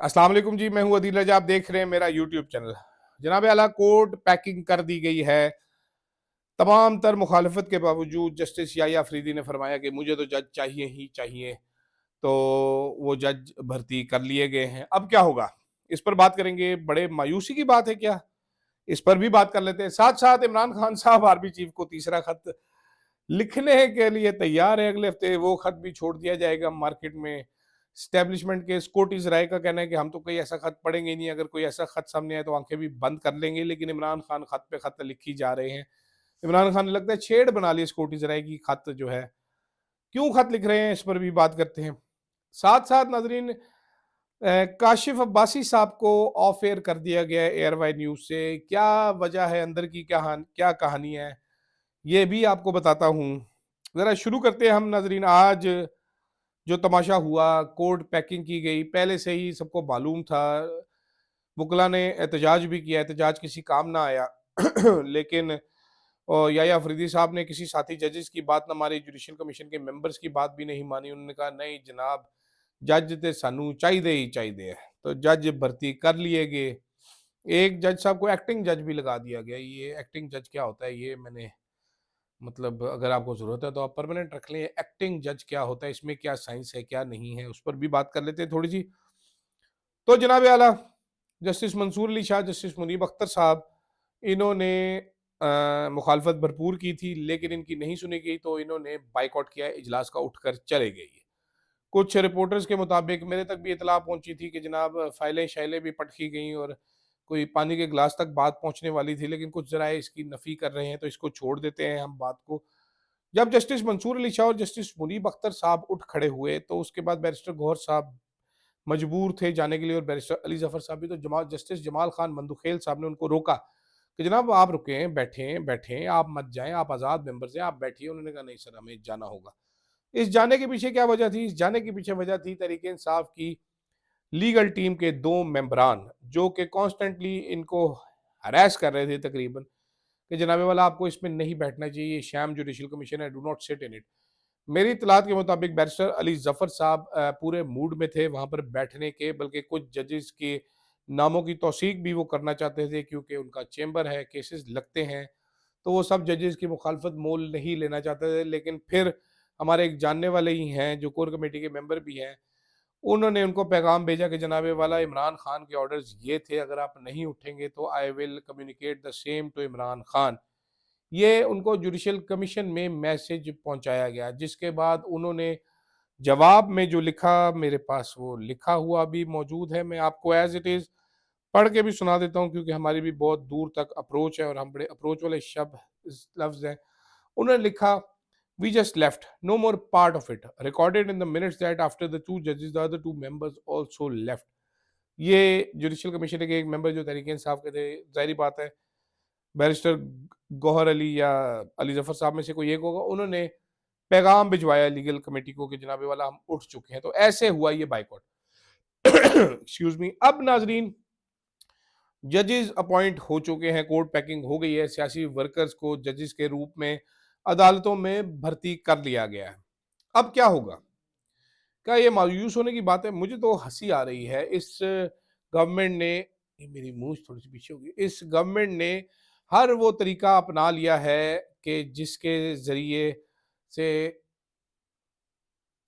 अस्सलाम वालेकुम जी, मैं हूं अदील रजा। आप देख रहे हैं मेरा यूट्यूब चैनल। जनाब आला, कोर्ट पैकिंग कर दी गई है। तमाम तर मुखालफत के बावजूद जस्टिस याया अफरीदी ने फरमाया कि मुझे तो जज चाहिए ही चाहिए। तो वो जज भर्ती कर लिए गए हैं। अब क्या होगा, इस पर बात करेंगे। बड़े मायूसी की बात है क्या, इस पर भी बात कर लेते हैं। साथ साथ इमरान खान साहब आर्मी चीफ को तीसरा खत लिखने के लिए तैयार है। अगले हफ्ते वो खत भी छोड़ दिया जाएगा मार्केट में। स्टैब्लिशमेंट के स्कॉटिश राय का कहना है कि हम तो कोई ऐसा खत पढ़ेंगे नहीं, अगर कोई ऐसा खत सामने आए तो आंखें भी बंद कर लेंगे। लेकिन इमरान खान खत पे खत लिखी जा रहे हैं। इमरान खान ने लगता है छेड़ बना ली स्कॉटिश राय की। खत जो है, क्यों खत लिख रहे हैं, इस पर भी बात करते हैं। साथ साथ नाजरीन, काशिफ अब्बासी साहब को ऑफ एयर कर दिया गया है एयरवाई न्यूज से। क्या वजह है, अंदर की क्या कहानी है, ये भी आपको बताता हूँ। जरा शुरू करते हैं हम नाजरीन। आज जो तमाशा हुआ, कोर्ट पैकिंग की गई, पहले से ही सबको मालूम था। वकला ने एहतजाज भी किया, एहतजाज किसी काम ना आया। लेकिन और याया अफरीदी साहब ने किसी साथी जजेस की बात ना मानी, जुडिशल कमीशन के मेंबर्स की बात भी नहीं मानी। उन्होंने कहा नहीं जनाब, जज ते सानू चाहिए ही चाहिए। तो जज भर्ती कर लिए गए। एक जज साहब को एक्टिंग जज भी लगा दिया गया। ये एक्टिंग जज क्या होता है, ये मैंने मतलब अगर आपको जरूरत है तो आप परमानेंट रख लें। एक्टिंग जज क्या होता है, इसमें क्या साइंस है क्या नहीं है, उस पर भी बात कर लेते हैं थोड़ी सी। तो जनाब आला, जस्टिस मंसूर अली शाह, जस्टिस मुनीब अख्तर साहब, इन्होंने मुखालफत भरपूर की थी, लेकिन इनकी नहीं सुनी गई तो इन्होंने बाइकआउट किया, इजलास का उठकर चले गए। कुछ रिपोर्टर्स के मुताबिक मेरे तक भी इतला पहुंची थी कि जनाब फाइलें शाइलें भी पटकी गई और कोई पानी के गिलास तक बात पहुंचने वाली थी। लेकिन कुछ जरा इसकी नफी कर रहे हैं, तो इसको छोड़ देते हैं हम बात को। जब जस्टिस मंसूर अली शाह और जस्टिस मुनीब अख्तर साहब उठ खड़े हुए तो उसके बाद बैरिस्टर गौहर साहब मजबूर थे जाने के लिए, और बैरिस्टर अली जफर साहब भी। तो जस्टिस जमाल खान मंदुखेल साहब ने उनको रोका कि जनाब आप रुकें, बैठें बैठें, आप मत जाएं, आप आज़ाद मेंबर हैं, आप बैठिए। उन्होंने कहा नहीं सर, हमें जाना होगा। इस जाने के पीछे क्या वजह थी? इस जाने के पीछे वजह थी तहरीक इंसाफ की लीगल टीम के दो मेंबरान, जो कि कॉन्स्टेंटली इनको हरास कर रहे थे तकरीबन, कि जनाबे वाला आपको इसमें नहीं बैठना चाहिए, ये शैम जुडिशल कमीशन है, do not sit in it. मेरी इतलात के मुताबिक बैरिस्टर अली जफर साहब पूरे मूड में थे वहां पर बैठने के, बल्कि कुछ जजेस के नामों की तौसीक भी वो करना चाहते थे, क्योंकि उनका चेंबर है, केसेस लगते हैं। तो वो सब जजेस की मुखालफत मोल नहीं लेना चाहते थे। लेकिन फिर हमारे एक जानने वाले ही हैं जो कोर कमेटी के मेंबर भी हैं, उन्होंने उनको पैगाम भेजा कि जनाबे वाला इमरान खान के ऑर्डर्स ये थे, अगर आप नहीं उठेंगे तो I will communicate the same to Imran Khan. ये उनको जुडिशल कमीशन में मैसेज पहुंचाया गया, जिसके बाद उन्होंने जवाब में जो लिखा, मेरे पास वो लिखा हुआ भी मौजूद है। मैं आपको एज इट इज पढ़ के भी सुना देता हूँ, क्योंकि हमारी भी बहुत दूर तक अप्रोच है और हम बड़े अप्रोच वाले शब्द लफ्ज हैं। उन्होंने लिखा, we just left, no more part of it, recorded in the minutes that after the two जजेस the other two members also left. ये जुडिशल कमीशन के एक मेंबर जो तहरीक इंसाफ के थे, जाहिर बात है बैरिस्टर गौहर अली या अली जफर साहब में से कोई एक होगा, उन्होंने पैगाम भिजवाया लीगल कमेटी को कि जनाबे वाला हम उठ चुके हैं। तो ऐसे हुआ ये बाइकआउट। Excuse me. अब नाजरीन, जजेस अपॉइंट हो चुके हैं, कोर्ट पैकिंग हो गई है, सियासी वर्कर्स को जजेस के रूप में अदालतों में भर्ती कर लिया गया है। अब क्या होगा? क्या ये मायूस होने की बात है? मुझे तो हंसी आ रही है। इस गवर्नमेंट ने, ये मेरी मूंछ थोड़ी सी पीछे होगी, इस गवर्नमेंट ने हर वो तरीका अपना लिया है कि जिसके जरिए से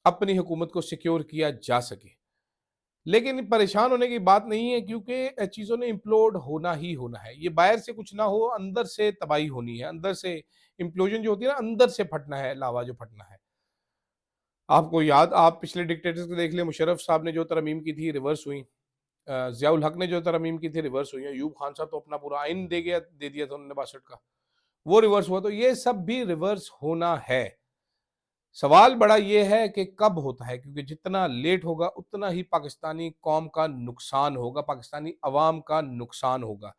अपनी हुकूमत को सिक्योर किया जा सके। लेकिन परेशान होने की बात नहीं है, क्योंकि चीज़ों ने इम्प्लोड होना ही होना है। ये बाहर से कुछ ना हो, अंदर से तबाही होनी है, अंदर से इम्प्लोजन जो होती है ना, अंदर से फटना है, लावा जो फटना है। आपको याद, आप पिछले डिक्टेटर्स को देख लें, मुशर्रफ साहब ने जो तरमीम की थी रिवर्स हुई, ज़ियाउल हक ने जो तरमीम की थी रिवर्स हुई, अयूब खान साहब तो अपना पूरा आइन दे दिया था उन्होंने 62 का, वो रिवर्स हुआ। तो ये सब भी रिवर्स होना है। सवाल बड़ा ये है कि कब होता है, क्योंकि जितना लेट होगा उतना ही पाकिस्तानी कौम का नुकसान होगा, पाकिस्तानी अवाम का नुकसान होगा।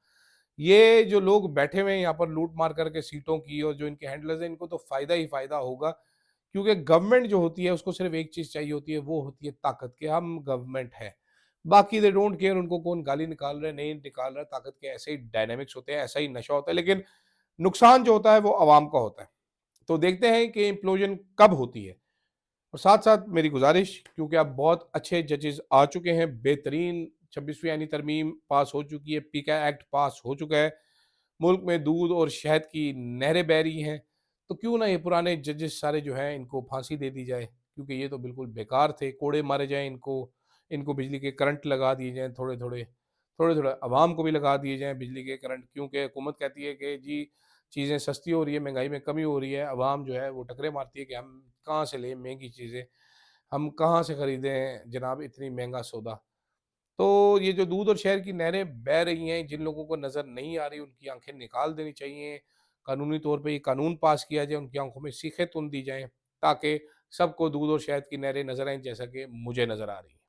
ये जो लोग बैठे हुए हैं यहाँ पर लूट मार करके सीटों की, और जो इनके हैंडलर्स हैं, इनको तो फायदा ही फायदा होगा। क्योंकि गवर्नमेंट जो होती है उसको सिर्फ एक चीज चाहिए होती है, वो होती है ताकत, के हम गवर्नमेंट है। बाकी दे डोंट केयर उनको कौन गाली निकाल रहा है नहीं निकाल रहा है, ताकत के ऐसे ही डायनेमिक्स होते हैं, ऐसा ही नशा होता है। लेकिन नुकसान जो होता है वो अवाम का होता है। तो देखते हैं कि इम्प्लोजन कब होती है। और साथ साथ मेरी गुजारिश, क्योंकि अब बहुत अच्छे जजेस आ चुके हैं, बेहतरीन 26वीं यानी तरमीम पास हो चुकी है, पीका एक्ट पास हो चुका है, मुल्क में दूध और शहद की नहरें बह रही हैं, तो क्यों ना ये पुराने जजेस सारे जो हैं इनको फांसी दे दी जाए, क्योंकि ये तो बिल्कुल बेकार थे, कोड़े मारे जाएँ इनको, इनको बिजली के करंट लगा दिए जाएँ थोड़े-थोड़े, थोड़े-थोड़े अवाम को भी लगा दिए जाएँ बिजली के करंट, क्योंकि हुकूमत कहती है कि जी चीज़ें सस्ती हो रही है, महँगाई में कमी हो रही है, अवाम जो है वो टकरे मारती है कि हम कहाँ से लें महँगी चीज़ें, हम कहाँ से खरीदें जनाब इतनी महँगा सौदा। तो ये जो दूध और शहर की नहरें बह रही हैं, जिन लोगों को नज़र नहीं आ रही, उनकी आँखें निकाल देनी चाहिए। कानूनी तौर पे ये कानून पास किया जाए, उनकी आँखों में सीखें तुन दी जाएँ, ताकि सबको दूध और शहद की नहरें नज़र आएँ, जैसा कि मुझे नज़र आ रही हैं।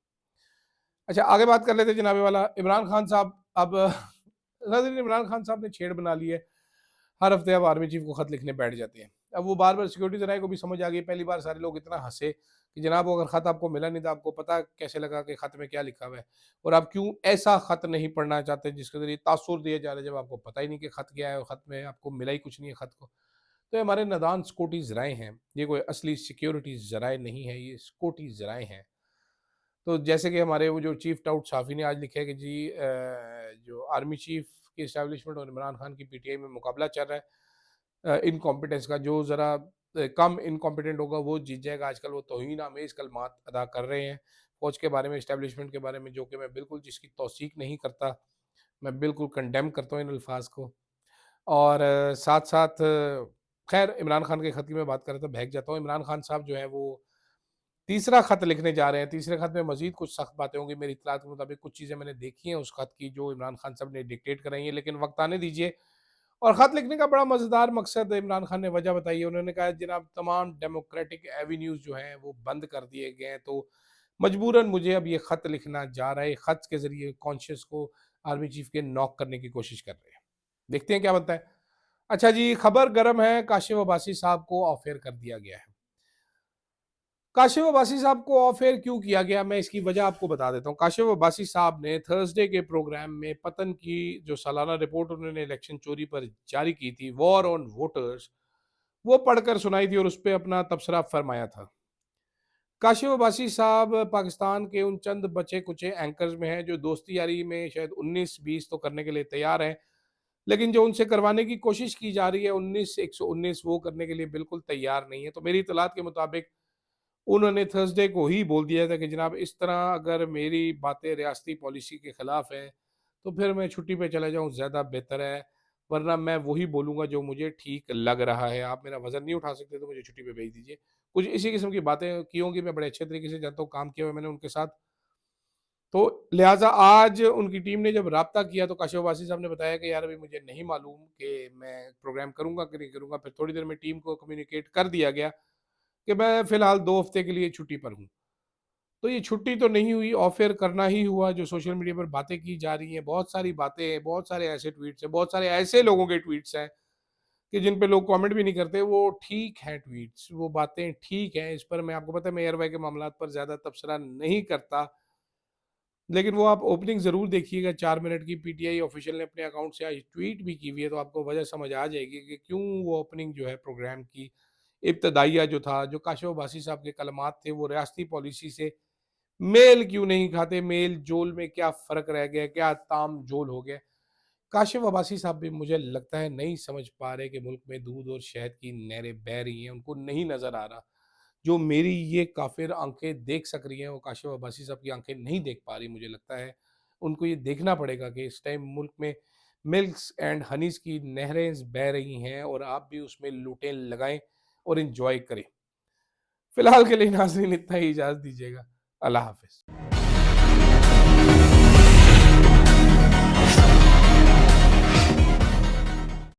अच्छा, आगे बात कर लेते हैं जनाब वाला इमरान खान साहब। अब नाज़रीन, इमरान खान साहब ने छेड़ बना ली है। हर हफ्ते अब आर्मी चीफ को खत लिखने बैठ जाते हैं। अब वो बार-बार सिक्योरिटी ज़राए को भी समझ आ गई। पहली बार सारे लोग इतना हँसे कि जनाब अगर खत आपको मिला नहीं, तो आपको पता कैसे लगा कि खत में क्या लिखा हुआ है? और आप क्यों ऐसा खत नहीं पढ़ना चाहते जिसके ज़रिए तासुर दिया जा रहा है, जब आपको पता ही नहीं कि खत क्या है और खत में आपको मिला ही कुछ नहीं है खत को। तो ये हमारे नादान सिक्योरिटी ज़राए हैं। ये कोई असली सिक्योरिटी ज़राए नहीं है, ये सिक्योरिटी ज़राए हैं। तो जैसे कि हमारे वो जो चीफ टाउट साफ़ी ने आज लिखा है कि जी जो आर्मी चीफ की एस्टैब्लिशमेंट और इमरान खान की पीटीआई में मुकाबला चल रहा है इनकॉम्पिटेंस का, जो ज़रा कम इनकॉम्पिटेंट होगा वो जीत जाएगा। आजकल वो तौहीन आमेज़ कलमात अदा कर रहे हैं फ़ौज के बारे में, एस्टैब्लिशमेंट के बारे में, जो कि मैं बिल्कुल जिसकी तौसीक नहीं करता। मैं बिल्कुल कंडेम करता हूँ इन अल्फ़ाज़ को। और साथ-साथ ख़ैर इमरान खान के खत की मैं बात कर रहा था, बहक जाता हूँ। इमरान खान साहब जो हैं वो तीसरा खत लिखने जा रहे हैं। तीसरे खत में मज़ीद कुछ सख्त बातें होंगी मेरी इत्तलात के मुताबिक। कुछ चीज़ें मैंने देखी हैं उस खत की जो इमरान खान साहब ने डिक्टेट कराई हैं, लेकिन वक़्त आने दीजिए। और खत लिखने का बड़ा मज़ेदार मकसद इमरान खान ने वजह बताई है। उन्होंने कहा जनाब तमाम डेमोक्रेटिक एवेन्यूज़ जो हैं वो बंद कर दिए गए हैं, तो मजबूरन मुझे अब ये खत लिखना जा रहा है। खत के ज़रिए कॉन्शियस को आर्मी चीफ के नॉक करने की कोशिश कर रहे हैं। देखते हैं क्या बनता है। अच्छा जी, खबर गर्म है, काशिफ अब्बासी साहब को ऑफ एयर कर दिया गया है। काशिफ अब्बासी साहब को ऑफ एयर क्यों किया गया, मैं इसकी वजह आपको बता देता हूँ। काशिफ अब्बासी साहब ने थर्सडे के प्रोग्राम में पतन की जो सालाना रिपोर्ट उन्होंने इलेक्शन चोरी पर जारी की थी, वॉर ऑन वोटर्स, वो पढ़कर सुनाई थी और उस पर अपना तबसरा फरमाया था। काशिफ अब्बासी साहब पाकिस्तान के उन चंद बचे कुचे एंकर्स में हैं जो दोस्ती यारी में शायद 19-20 तो करने के लिए तैयार हैं, लेकिन जो उनसे करवाने की कोशिश की जा रही है 119 वो करने के लिए बिल्कुल तैयार नहीं है। तो मेरी इत्तलात के मुताबिक उन्होंने थर्सडे को ही बोल दिया था कि जनाब इस तरह अगर मेरी बातें रियासती पॉलिसी के खिलाफ हैं, तो फिर मैं छुट्टी पे चला जाऊँ, ज़्यादा बेहतर है, वरना मैं वही बोलूँगा जो मुझे ठीक लग रहा है। आप मेरा वज़न नहीं उठा सकते तो मुझे छुट्टी पे भेज दीजिए। कुछ इसी किस्म की बातें की होंगी, मैं बड़े अच्छे तरीके से जानता हूँ, काम किया हुआ है मैंने उनके साथ। तो लिहाज़ा आज उनकी टीम ने जब राब्ता किया तो काशिफ अब्बासी साहब ने बताया कि यार अभी मुझे नहीं मालूम कि मैं प्रोग्राम करूँगा कि नहीं करूँगा। फिर थोड़ी देर में टीम को कम्युनिकेट कर दिया गया कि मैं फ़िलहाल 2 हफ़्ते के लिए छुट्टी पर हूँ। तो ये छुट्टी तो नहीं हुई, ऑफ एयर करना ही हुआ। जो सोशल मीडिया पर बातें की जा रही हैं, बहुत सारी बातें हैं, बहुत सारे ऐसे ट्वीट्स हैं, बहुत सारे ऐसे लोगों के ट्वीट्स हैं कि जिन पे लोग कमेंट भी नहीं करते, वो ठीक हैं ट्वीट्स, वो बातें ठीक हैं। इस पर मैं आपको पता है मैं एयरवाई के मामलात पर ज़्यादा तबसरा नहीं करता, लेकिन वो आप ओपनिंग ज़रूर देखिएगा। 4 मिनट की पीटीआई ऑफिशियल ने अपने अकाउंट से आज ट्वीट भी की हुई है, तो आपको वजह समझ आ जाएगी कि क्यों वो ओपनिंग जो है प्रोग्राम की इब्तदाइया जो था, जो काशिफ अब्बासी साहब के कलमात थे, वो रियासती पॉलिसी से मेल क्यों नहीं खाते, मेल-जोल में क्या फ़र्क रह गया, क्या ताम-जोल हो गया। काशिफ अब्बासी साहब भी मुझे लगता है नहीं समझ पा रहे कि मुल्क में दूध और शहद की नहरें बह रही हैं, उनको नहीं नज़र आ रहा। जो मेरी ये काफ़िर आँखें देख सक रही हैं, वो काशिफ अब्बासी साहब की आँखें नहीं देख पा रही मुझे लगता है। उनको ये देखना पड़ेगा कि इस टाइम मुल्क में मिल्क्स एंड हनीज़ की नहरें बह रही हैं और आप भी उसमें लूटें लगाएँ और एन्जॉय करें। फ़िलहाल के लिए नाज़रीन इतना ही, इजाज़त दीजिएगा। अल्लाह हाफ़िज़।